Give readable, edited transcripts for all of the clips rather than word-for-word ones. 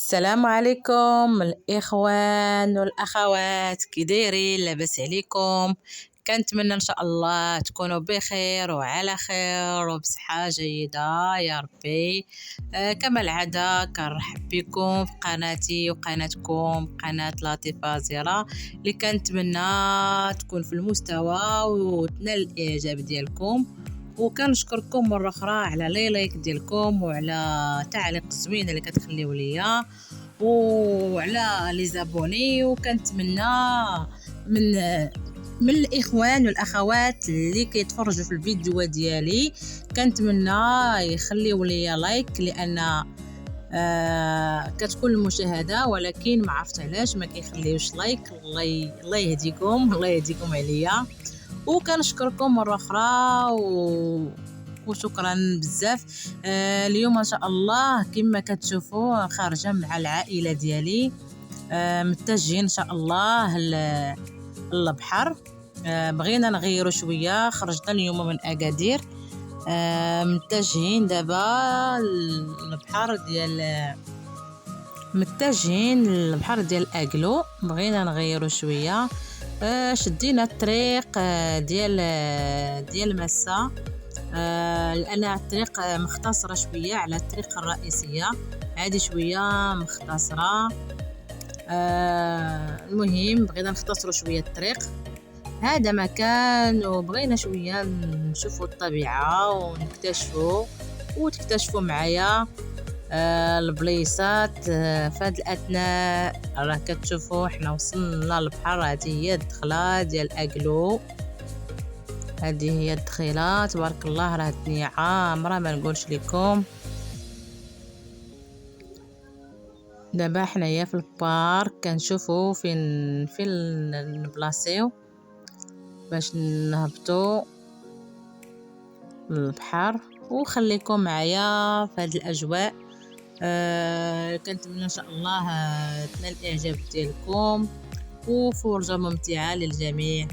السلام عليكم الإخوان والأخوات، كي دايرين؟ لاباس عليكم؟ كنتمنى إن شاء الله تكونوا بخير وعلى خير وبصحة جيدة يا ربي. كما العادة كنرحب بكم في قناتي وقناتكم قناة لطيفة زيرة اللي كنتمنى تكون في المستوى وتنال الإعجاب ديالكم، وكنشكركم مره اخرى على لي لايك ديالكم وعلى تعليق الزوين اللي كتخليو ليا وعلى لي زابوني. وكنتمنى من الاخوان والاخوات اللي كيتفرجوا في الفيديو ديالي كنتمنى يخليو ليا لايك، لان كتكون المشاهده ولكن ما عرفت علاش ما كيخليوش لايك. الله يهديكم، الله يهديكم عليا. وكنشكركم مره اخرى وشكرا بزاف. اليوم ان شاء الله كما كتشوفوا خارجه مع العائله ديالي، متجهين ان شاء الله للبحر. بغينا نغيروا شويه، خرجنا اليوم من اكادير، متجهين دابا للبحر ديال اكلو. بغينا نغيروا شويه، شدينا الطريق ديال مسا، لان الطريق مختصره شويه على الطريق الرئيسيه، هذه شويه مختصره. المهم بغينا نختصروا شويه الطريق. هذا مكان وبغينا شويه نشوفوا الطبيعه ونكتشفوا وتكتشفوا معايا البليصات. في هذه الاثناء راه كتشوفوا حنا وصلنا للبحر. هذه هي الدخله ديال اكلو، هذه هي الدخيله. تبارك الله راه الدنيا عامره ما نقولش لكم. دابا حنايا في البارك كنشوفوا فين نبلاصيو باش نهبطوا للبحر. وخليكم معايا في هذه الاجواء. كنتمنى ان شاء الله تنال الاعجاب ديالكم وفرجه ممتعه للجميع.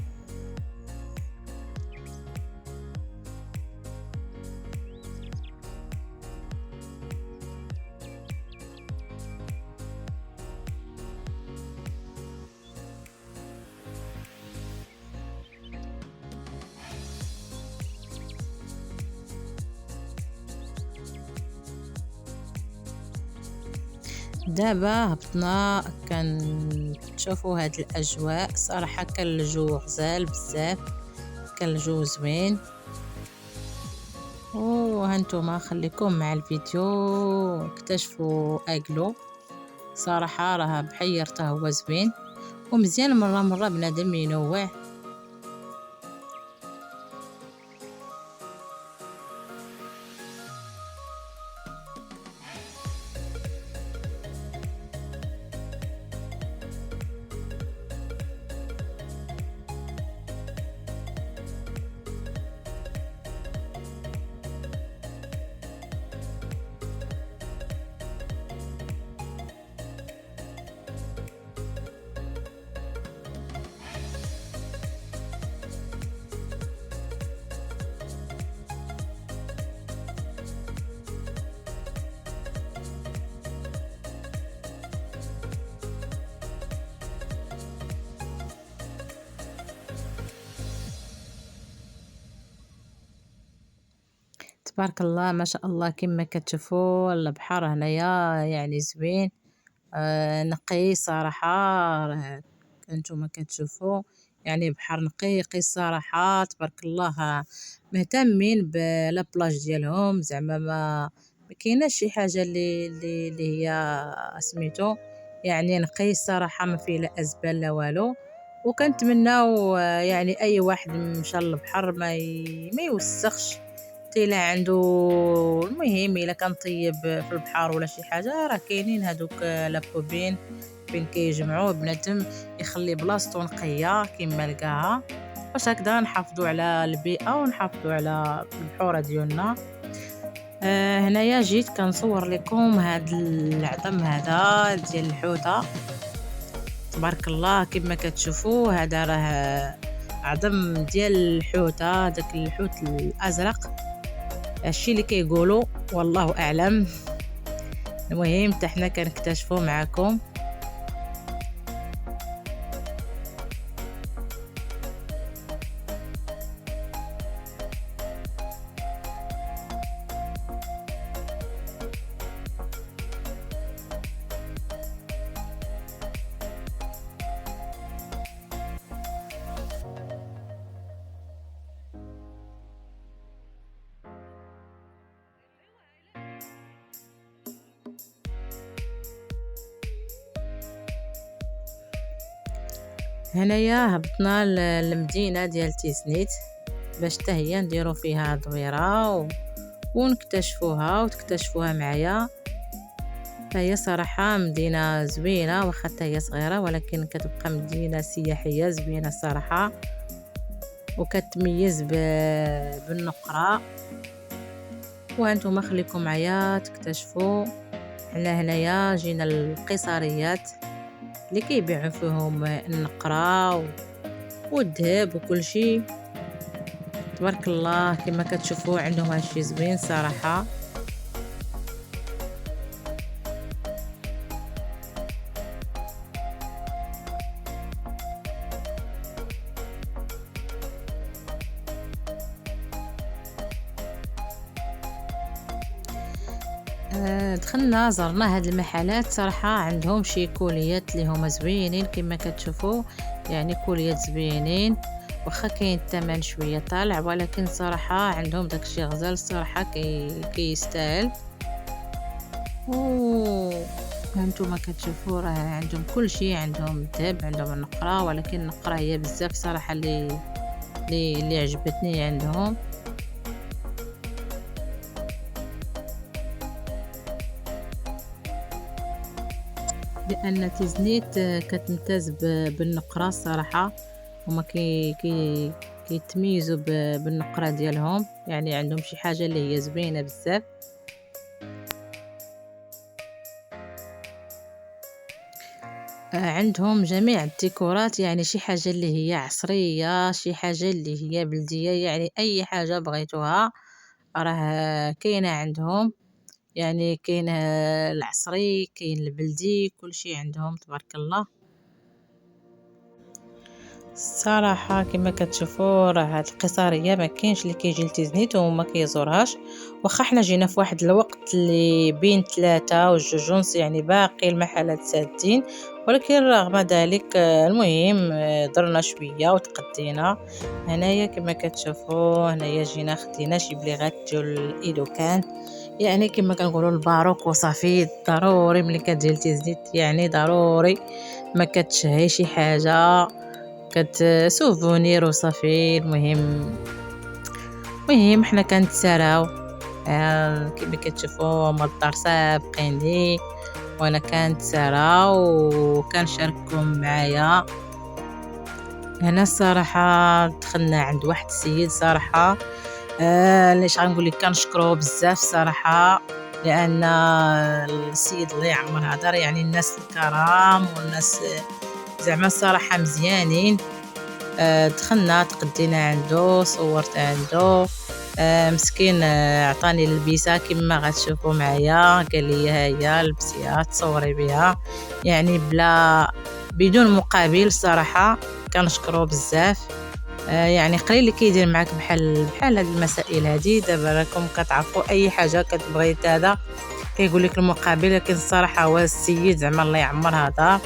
دابا هبطنا، كنشوفوا هاد الاجواء. صراحه كان الجو غزال بزاف، كان الجو زوين. وهانتوما خليكم مع الفيديو اكتشفوا اكلو. صراحه راه بحير حتى هو زوين ومزيان، مره بنادم ينوع. تبارك الله ما شاء الله. كما كتشوفوا البحر هنايا يعني زوين، نقي صراحه. راه انتم كتشوفوا يعني بحر نقي صراحه. تبارك الله مهتمين بلا بلاج ديالهم، زعما ما كايناش شي حاجه اللي هي سميتو، يعني نقي الصراحه، ما فيه لا ازبال لا والو. وكنتمناو يعني اي واحد مشى للبحر ما يوسخش الا عنده. المهم الا كان طيب في البحر ولا شي حاجه، راه كاينين هذوك لابوبين فين كيجمعوا بنادم يخلي بلاصتو نقيه كما لقاها، باش هكذا نحافظوا على البيئه ونحافظوا على البحوره ديالنا. هنايا جيت كنصور لكم هذا العظم هذا ديال الحوته. تبارك الله كما كتشوفوا هذا راه عظم ديال الحوته، داك الحوت الازرق، الشيء اللي كيقولوا والله اعلم. المهم حتى حنا كنكتشفوا معكم. هنايا هبطنا للمدينه ديال تيزنيت باش حتى هي نديرو فيها دويره ونكتشفوها وتكتشفوها معايا. فهي صراحه مدينه زوينه واخا حتى هي صغيره، ولكن كتبقى مدينه سياحيه زوينه صراحه، وكتميز بالنقره. وانتم خليكم معايا تكتشفوا. حنا هنايا جينا القيصريات اللي كيبيعوا فيهم النقره والذهب وكل شيء. تبارك الله كما كتشوفوا عندهم هادشي زوين صراحه. دخلنا زرنا هاد المحلات صراحه، عندهم شي كوليات اللي هما زوينين كما كتشوفوا، يعني كوليات زوينين واخا كاين الثمن شويه طالع، ولكن صراحه عندهم داكشي غزال الصراحه كيستاهل. هانتوما كتشوفوا راه عندهم كل شيء، عندهم الذهب، عندهم النقره، ولكن النقره هي بزاف صراحه اللي عجبتني عندهم. لان تيزنيت كتمتاز بالنقره الصراحه، هما كيتميزوا بالنقره ديالهم، يعني عندهم شي حاجه اللي هي زوينه بزاف. عندهم جميع الديكورات، يعني شي حاجه اللي هي عصريه، شي حاجه اللي هي بلديه، يعني اي حاجه بغيتوها راه كاينه عندهم. يعني كاين العصري، كاين البلدي، كل شيء عندهم تبارك الله. الصراحه كما كتشوفوا راه هاد القصريه ما كاينش اللي كيجي لتيزنيت وما كيزورهاش، واخا حنا جينا في واحد الوقت اللي بين 3 و2 ونص، يعني باقي المحلات سادين، ولكن رغم ذلك المهم درنا شويه وتقدينا. هنايا كما كتشوفوا هنايا جينا خدينا شي بليغات ديال الايدوكان، يعني كما كنقولوا الباروك وصافي. ضروري ملي كتجي لتيزنيت يعني ضروري ما كتشهي شي حاجه سوفونير وصافي. المهم حنا كنتساراو كما كتشوفوا هما الدار سابقين لي، وانا كنتساراو وكنشارككم معايا. هنا الصراحه دخلنا عند واحد السيد صراحه، ليش غنقول لك كنشكروه بزاف صراحه، لان السيد الله يعمر هدر، يعني الناس الكرام والناس زعما الصراحه مزيانين. دخلنا تقدينا عنده، صورت عنده، مسكين عطاني البيسه كما غتشوفوا معايا، قال لي ها هي لبسيها تصوري بها، يعني بدون مقابل صراحه. كنشكرو بزاف. يعني قليل اللي كيدير معاك بحال هاد المسائل هادي. دابا راكم كتعرفوا اي حاجه كتبغي هذا كيقول لك المقابل، لكن الصراحه هو السيد زعما الله يعمر هذا،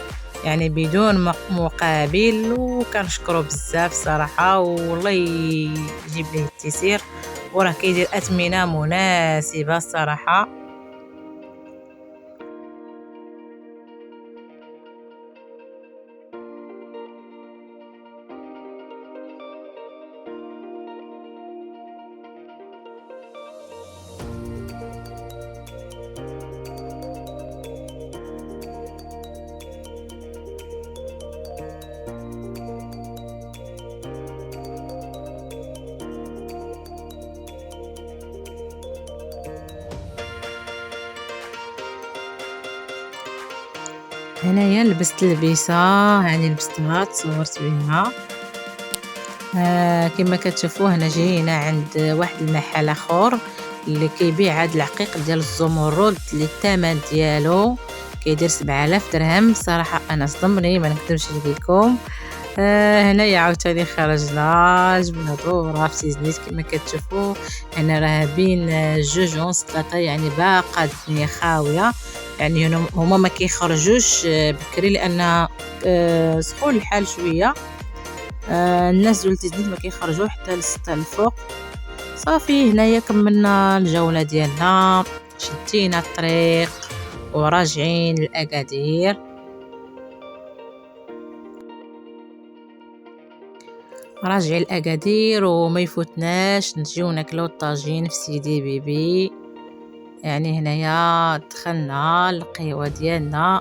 يعني بدون مقابل، وكنشكرو بزاف صراحه، والله يجيب ليه التيسير، وراه كيدير اثمنه مناسبه الصراحه. هنايا لبست البيسه، يعني لبستها تصورت بها. كما كتشوفوا هنا جينا عند واحد المحل اخر اللي كيبيع هاد العقيق ديال الزمرد اللي الثمن ديالو كيدير 7000 درهم. صراحه انا صدمني ما نكذبش لكم. هنايا عاوتاني خرجنا جبنا دوره في تيزنيت كما كتشوفوا. هنا راه بين 2:30 يعني باقا الدنيا خاويه. يعني هما ما كيخرجوش بكري لان سخون الحال شويه. الناس ديال تيزنيت ما كيخرجوا حتى ل6 الفوق. صافي هنايا كملنا الجوله ديالنا، شدينا الطريق وراجعين لأكادير. راجعين لأكادير وما يفوتناش نجيو ناكلو الطاجين في سيدي بيبي. يعني هنايا دخلنا القهوه ديالنا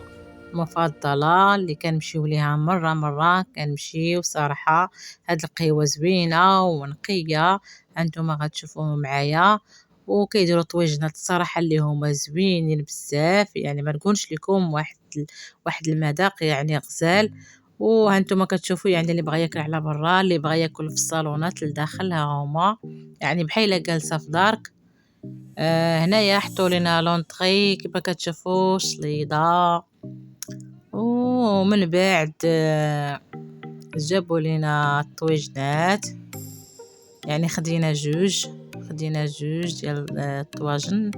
المفضله اللي كنمشيو ليها مره كنمشيو. صراحه هاد القهوه زوينه ونقيه، انتما غتشوفوه معايا. وكيديروا طويجنات الصراحه اللي هما زوينين بزاف، يعني ما نقولش لكم واحد المذاق يعني غزال. وهانتوما كتشوفوا يعني اللي بغى ياكل على برا، اللي بغى ياكل في الصالونات لداخل ها هما، يعني بحال جالسه في دارك. هنايا حطوا لنا لونطري كما كتشوفوا شليضه. ومن بعد جابوا لنا الطويجنات، يعني خدينا جوج ديال الطواجن.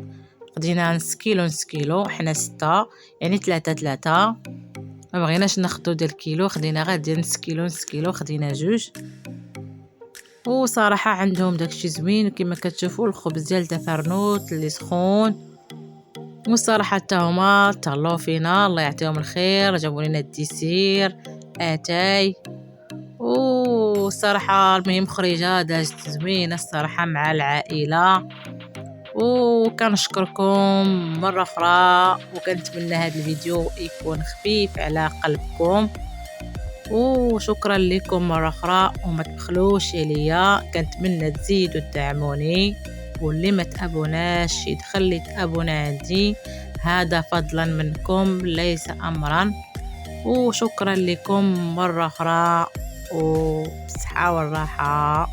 خدينا نص كيلو حنا 6، يعني 3 ما بغيناش ناخذوا ديال كيلو، خدينا غير ديال نص كيلو خدينا جوج. وصراحه عندهم داكشي زوين كما كتشوفوا، الخبز ديال تفرنوت اللي سخون. والصراحه حتى هما تهلاو فينا الله يعطيهم الخير، جابوا لنا الديسير اتاي. والصراحه المهم خريجه دازت زوينه الصراحه مع العائله. وكنشكركم مره اخرى، وكنتمنى هذا الفيديو يكون خفيف على قلبكم. وشكرا لكم مرة أخرى، وما تبخلوش عليا، كنتمنى تزيدوا تدعموني. واللي ما تابوناش يدخل لي تابونا عندي، هذا فضلا منكم ليس أمرا. وشكرا لكم مرة أخرى، وبصحة والراحة.